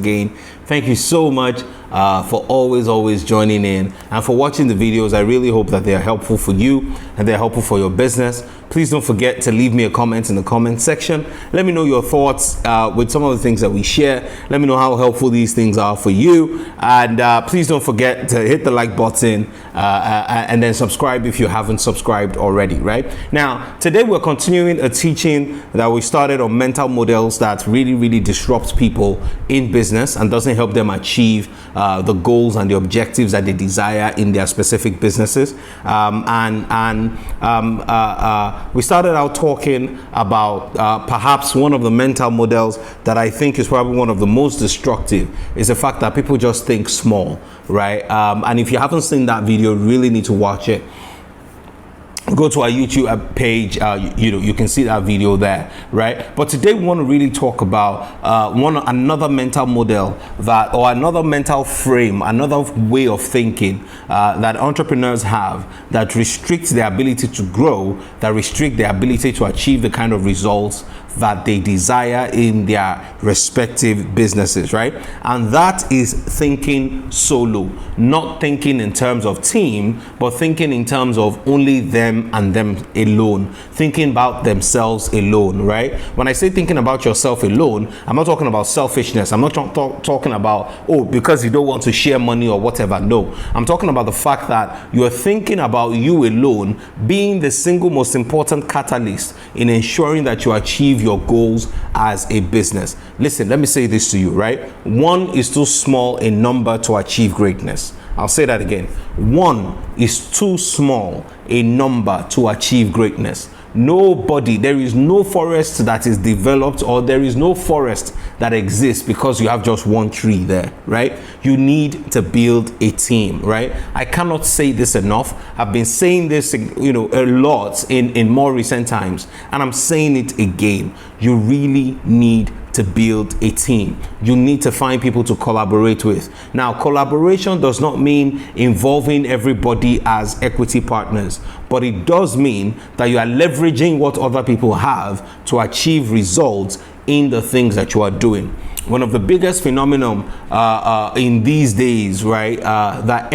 again. Thank you so much for always joining in and for watching the videos. I really hope that they are helpful for you and they're helpful for your business. Please don't forget to leave me a comment in the comment section. Let me know your thoughts with some of the things that we share. Let me know how helpful these things are for you. And please don't forget to hit the like button and then subscribe if you haven't subscribed already, right? Now, today we're continuing a teaching that we started on mental models that really disrupt people in business and doesn't help them achieve the goals and the objectives that they desire in their specific businesses. We started out talking about perhaps one of the mental models that I think is probably one of the most destructive is the fact that people just think small, right? And if you haven't seen that video, you really need to watch it. Go to our YouTube page, you can see that video there, right? But today we want to really talk about another mental model or another mental frame, another way of thinking that entrepreneurs have that restricts their ability to grow, that restrict their ability to achieve the kind of results that they desire in their respective businesses, right? And that is thinking solo, not thinking in terms of team, but thinking in terms of only them and them alone, thinking about themselves alone, right? When I say thinking about yourself alone, I'm not talking about selfishness. I'm not talking about, oh, because you don't want to share money or whatever. No, I'm talking about the fact that you're thinking about you alone being the single most important catalyst in ensuring that you achieve your goals as a business. Listen, let me say this to you, right? One is too small a number to achieve greatness. I'll say that again. One is too small a number to achieve greatness. Nobody, there is no forest that is developed, or there is no forest that exists because you have just one tree there, right? You need to build a team, right? I cannot say this enough. I've been saying this, a lot in more recent times, and I'm saying it again. You really need to build a team. You need to find people to collaborate with. Now, collaboration does not mean involving everybody as equity partners, but it does mean that you are leveraging what other people have to achieve results in the things that you are doing. One of the biggest phenomenon in these days, right, that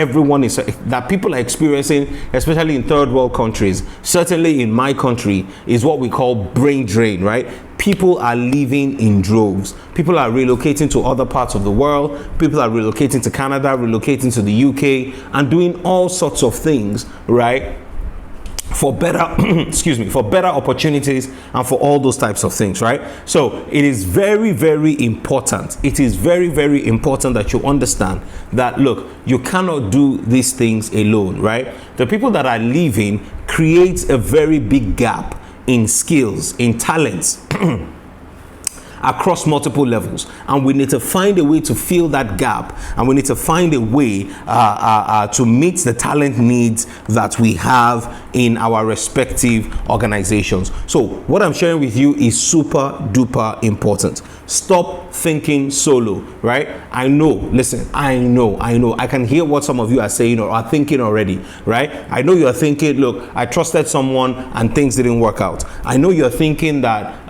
people are experiencing, especially in third world countries, certainly in my country, is what we call brain drain, right? People are leaving in droves. People are relocating to other parts of the world. People are relocating to Canada, relocating to the UK, and doing all sorts of things, right? For better, for better opportunities and for all those types of things, right? So it is very important. It is very important that you understand that, look, you cannot do these things alone, right? The people that are leaving creates a very big gap in skills, in talents, across multiple levels, and we need to find a way to fill that gap, and we need to find a way to meet the talent needs that we have in our respective organizations. So what I'm sharing with you is super duper important. Stop thinking solo, right? I know I can hear what some of you are saying or are thinking already, right? I know you're thinking, look, I trusted someone and things didn't work out. I know you're thinking that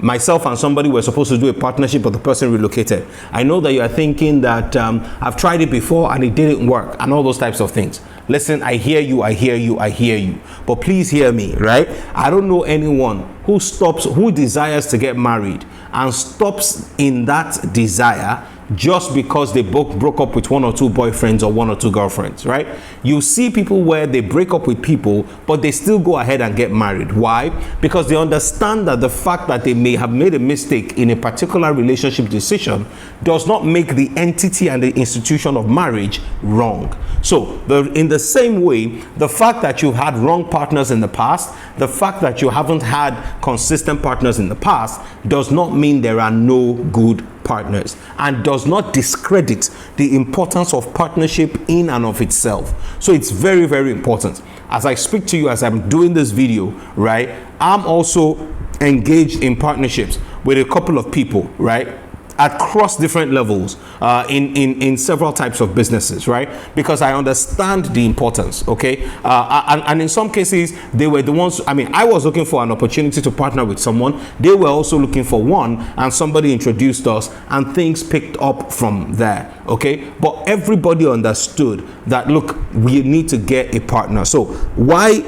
myself and somebody were supposed to do a partnership, but the person relocated. I know that you are thinking that I've tried it before and it didn't work, and all those types of things. Listen, I hear you, but please hear me, right? I don't know anyone who desires to get married and stops in that desire just because they broke up with one or two boyfriends or one or two girlfriends, right? You see people where they break up with people, but they still go ahead and get married. Why? Because they understand that the fact that they may have made a mistake in a particular relationship decision does not make the entity and the institution of marriage wrong. So in the same way, the fact that you've had wrong partners in the past, the fact that you haven't had consistent partners in the past, does not mean there are no good partners, and does not discredit the importance of partnership in and of itself. So it's very important. As I speak to you, as I'm doing this video, right, I'm also engaged in partnerships with a couple of people, right? across different levels in several types of businesses, right? Because I understand the importance, okay? And in some cases, they were the ones, I mean, I was looking for an opportunity to partner with someone. They were also looking for one, and somebody introduced us, and things picked up from there, okay? But everybody understood that, look, we need to get a partner. So why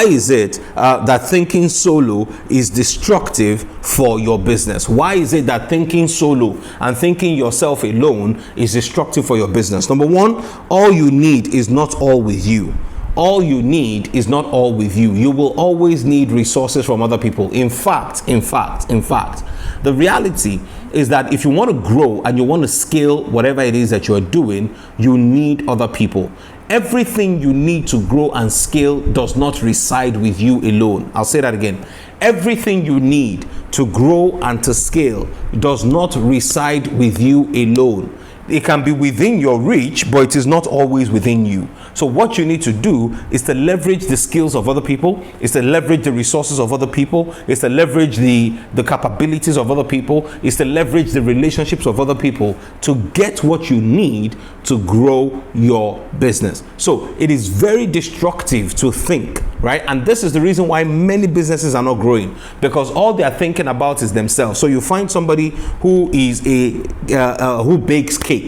is it that thinking solo is destructive for your business? Why is it that thinking solo and thinking yourself alone is destructive for your business? Number one, all you need is not all with you. All you need is not all with you. You will always need resources from other people. In fact, the reality is that if you want to grow and you want to scale whatever it is that you are doing, you need other people. Everything you need to grow and scale does not reside with you alone. I'll say that again. Everything you need to grow and to scale does not reside with you alone. It can be within your reach, but it is not always within you. So what you need to do is to leverage the skills of other people, is to leverage the resources of other people, is to leverage the capabilities of other people, is to leverage the relationships of other people to get what you need to grow your business. So it is very destructive to think, right? And this is the reason why many businesses are not growing, because all they are thinking about is themselves. So you find somebody who is who bakes cakes,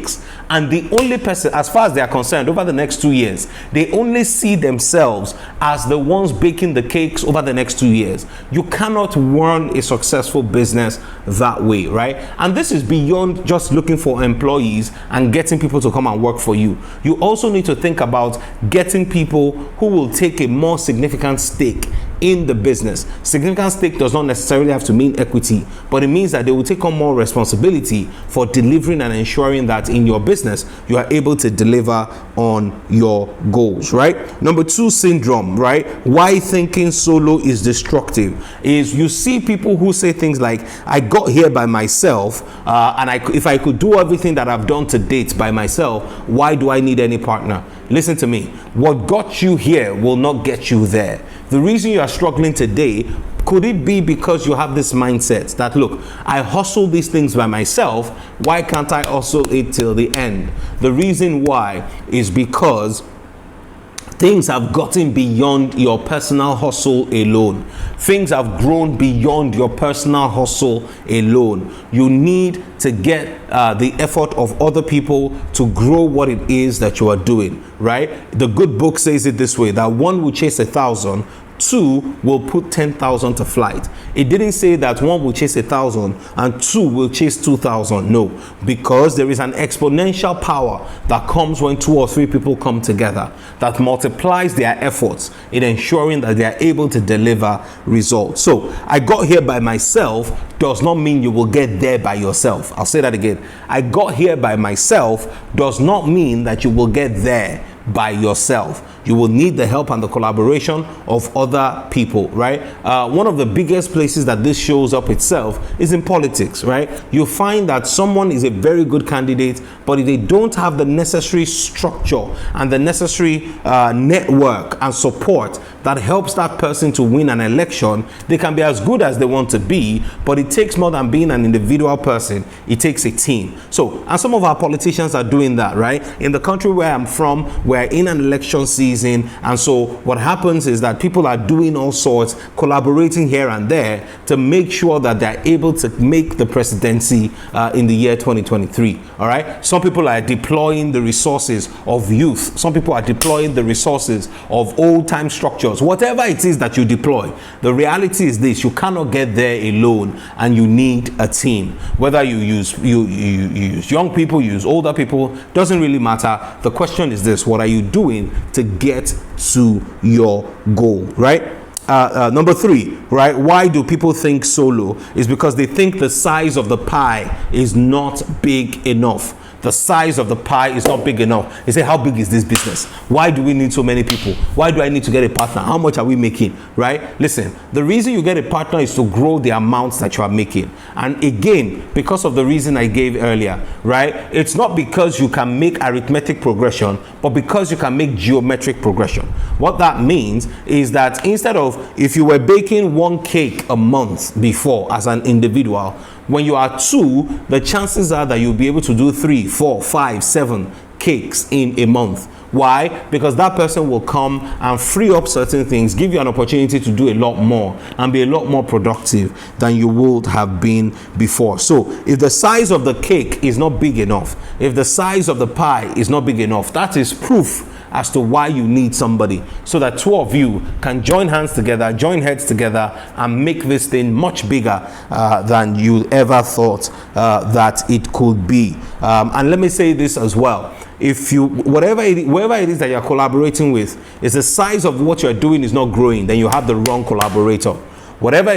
and the only person, as far as they are concerned, over the next 2 years, they only see themselves as the ones baking the cakes over the next 2 years. You cannot run a successful business that way, right? And this is beyond just looking for employees and getting people to come and work for you. You also need to think about getting people who will take a more significant stake in the business. Significant stake does not necessarily have to mean equity, but it means that they will take on more responsibility for delivering and ensuring that in your business you are able to deliver on your goals, right? Number two syndrome, right? Why thinking solo is destructive is you see people who say things like, I got here by myself, and if I could do everything that I've done to date by myself, why do I need any partner? Listen to me. What got you here will not get you there. The reason you are struggling today, could it be because you have this mindset that, look, I hustle these things by myself, why can't I hustle it till the end? The reason why is because things have gotten beyond your personal hustle alone. Things have grown beyond your personal hustle alone. You need to get the effort of other people to grow what it is that you are doing, right? The good book says it this way, that one will chase 1,000, two will put 10,000 to flight. It didn't say that one will chase 1,000 and two will chase 2,000. No, because there is an exponential power that comes when 2 or 3 people come together that multiplies their efforts in ensuring that they are able to deliver results. So I got here by myself does not mean you will get there by yourself. I'll say that again. I got here by myself does not mean that you will get there by yourself. You will need the help and the collaboration of other people, right? One of the biggest places that this shows up itself is in politics, right? You find that someone is a very good candidate, but if they don't have the necessary structure and the necessary network and support that helps that person to win an election, they can be as good as they want to be, but it takes more than being an individual person. It takes a team. So, and some of our politicians are doing that, right? In the country where I'm from, we're in an election season, and so what happens is that people are doing all sorts, collaborating here and there to make sure that they're able to make the presidency in the year 2023. All right. Some people are deploying the resources of youth. Some people are deploying the resources of old-time structures. Whatever it is that you deploy, the reality is this: you cannot get there alone, and you need a team. Whether you use young people, you use older people, doesn't really matter. The question is this: what are you doing to get to your goal, right? Number 3, right? Why do people think solo? Is because they think the size of the pie is not big enough. The size of the pie is not big enough. They say, how big is this business? Why do we need so many people? Why do I need to get a partner? How much are we making, right? Listen, the reason you get a partner is to grow the amounts that you are making. And again, because of the reason I gave earlier, right? It's not because you can make arithmetic progression, but because you can make geometric progression. What that means is that instead of, if you were baking 1 cake a month before as an individual, When you are 2, the chances are that you'll be able to do 3, 4, 5, 7 cakes in a month. Why? Because that person will come and free up certain things, give you an opportunity to do a lot more and be a lot more productive than you would have been before. So if the size of the cake is not big enough, if the size of the pie is not big enough, that is proof as to why you need somebody, so that 2 of you can join hands together, join heads together, and make this thing much bigger than you ever thought that it could be. And let me say this as well. If you, whoever it is that you're collaborating with, is the size of what you're doing is not growing, then you have the wrong collaborator. Whoever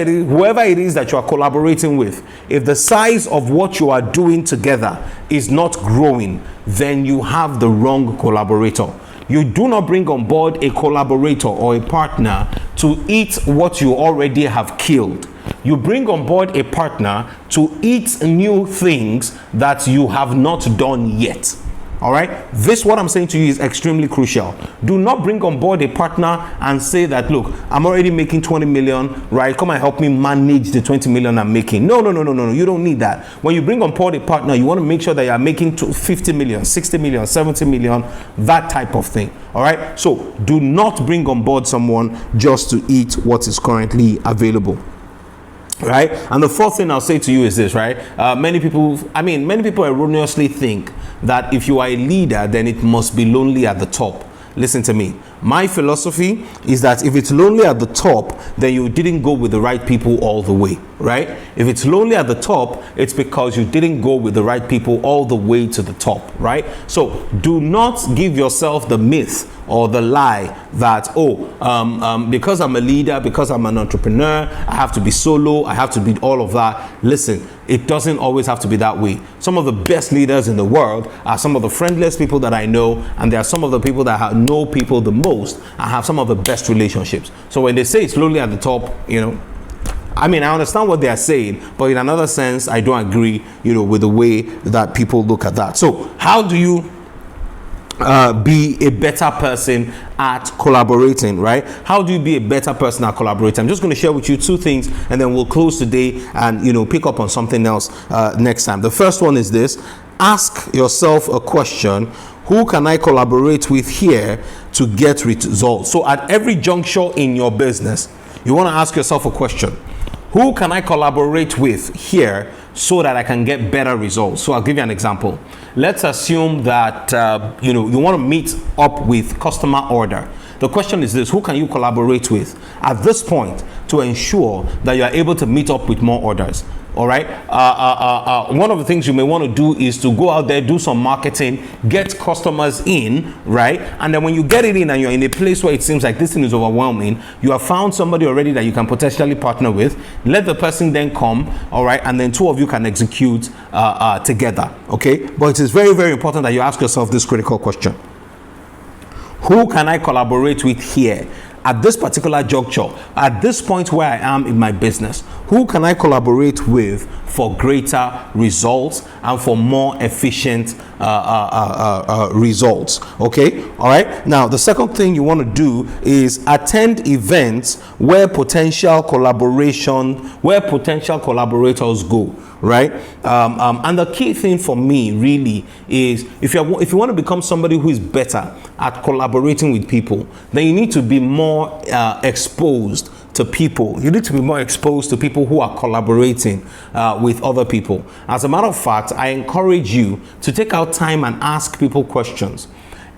it is that you are collaborating with, if the size of what you are doing together is not growing, then you have the wrong collaborator. You do not bring on board a collaborator or a partner to eat what you already have killed. You bring on board a partner to eat new things that you have not done yet. All right, this, what I'm saying to you, is extremely crucial. Do not bring on board a partner and say that, look, I'm already making 20 million, right? Come and help me manage the 20 million I'm making. No. You don't need that. When you bring on board a partner, you want to make sure that you're making 50 million, 60 million, 70 million, that type of thing. All right, so do not bring on board someone just to eat what is currently available. Right? And the fourth thing I'll say to you is this, right? Many people erroneously think that if you are a leader, then it must be lonely at the top. Listen to me. My philosophy is that if it's lonely at the top, then you didn't go with the right people all the way, right? If it's lonely at the top, it's because you didn't go with the right people all the way to the top, right? So do not give yourself the myth or the lie that, because I'm a leader, because I'm an entrepreneur, I have to be solo, I have to be all of that. Listen, it doesn't always have to be that way. Some of the best leaders in the world are some of the friendliest people that I know, and there are some of the people that know people the most and have some of the best relationships. So when they say it's lonely at the top, I understand what they are saying, but in another sense, I don't agree, with the way that people look at that. So how do you be a better person at collaborating, right? How do you be a better person at collaborating? I'm just going to share with you 2 things, and then we'll close today and pick up on something else next time. The first one is this: ask yourself a question: who can I collaborate with here to get results? So at every juncture in your business, you want to ask yourself a question: who can I collaborate with here so that I can get better results? So I'll give you an example. Let's assume that you want to meet up with customer order. The question is this: who can you collaborate with at this point to ensure that you are able to meet up with more orders? All right. One of the things you may want to do is to go out there, do some marketing, get customers in, right? And then when you get it in and you're in a place where it seems like this thing is overwhelming, you have found somebody already that you can potentially partner with. Let the person then come, all right, and then 2 of you can execute together. Okay. But it is very, very important that you ask yourself this critical question: who can I collaborate with here at this particular juncture, at this point where I am in my business? Who can I collaborate with for greater results and for more efficient results? Okay, all right. Now, the second thing you want to do is attend events where potential collaborators go. Right, and the key thing for me really is if you want to become somebody who is better at collaborating with people, then you need to be more exposed to people. You need to be more exposed to people who are collaborating with other people. As a matter of fact, I encourage you to take out time and ask people questions.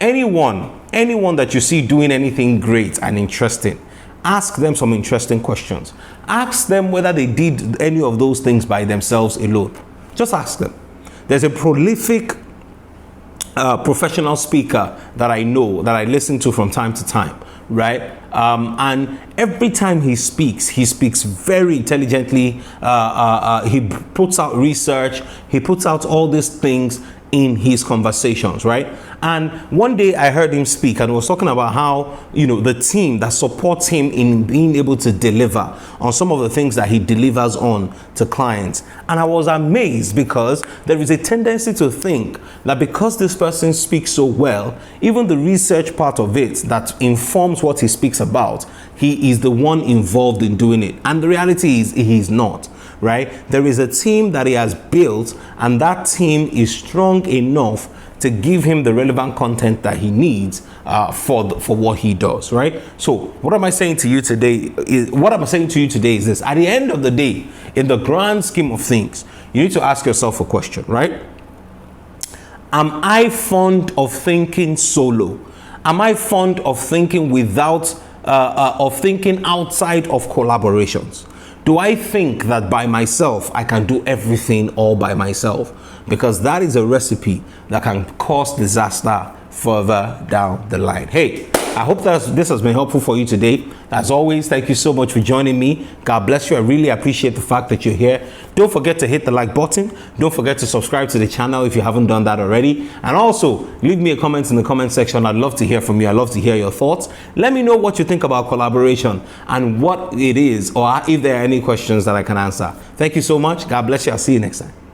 Anyone that you see doing anything great and interesting, ask them some interesting questions. Ask them whether they did any of those things by themselves alone. Just ask them. There's a prolific professional speaker that I know, that I listen to from time to time, right? And every time he speaks very intelligently. He puts out research. He puts out all these things in his conversations, right? And one day I heard him speak, and he was talking about how, the team that supports him in being able to deliver on some of the things that he delivers on to clients. And I was amazed, because there is a tendency to think that because this person speaks so well, even the research part of it that informs what he speaks about, he is the one involved in doing it. And the reality is, he is not. right? There is a team that he has built, and that team is strong enough to give him the relevant content that he needs for what he does, right? So what am I saying to you today is this: at the end of the day, in the grand scheme of things, you need to ask yourself a question, right? Am I fond of thinking solo? Am I fond of thinking thinking outside of collaborations? Do I think that by myself I can do everything all by myself? Because that is a recipe that can cause disaster further down the line. Hey, I hope that this has been helpful for you today. As always, thank you so much for joining me. God bless you. I really appreciate the fact that you're here. Don't forget to hit the like button. Don't forget to subscribe to the channel if you haven't done that already. And also, leave me a comment in the comment section. I'd love to hear from you. I'd love to hear your thoughts. Let me know what you think about collaboration and what it is, or if there are any questions that I can answer. Thank you so much. God bless you. I'll see you next time.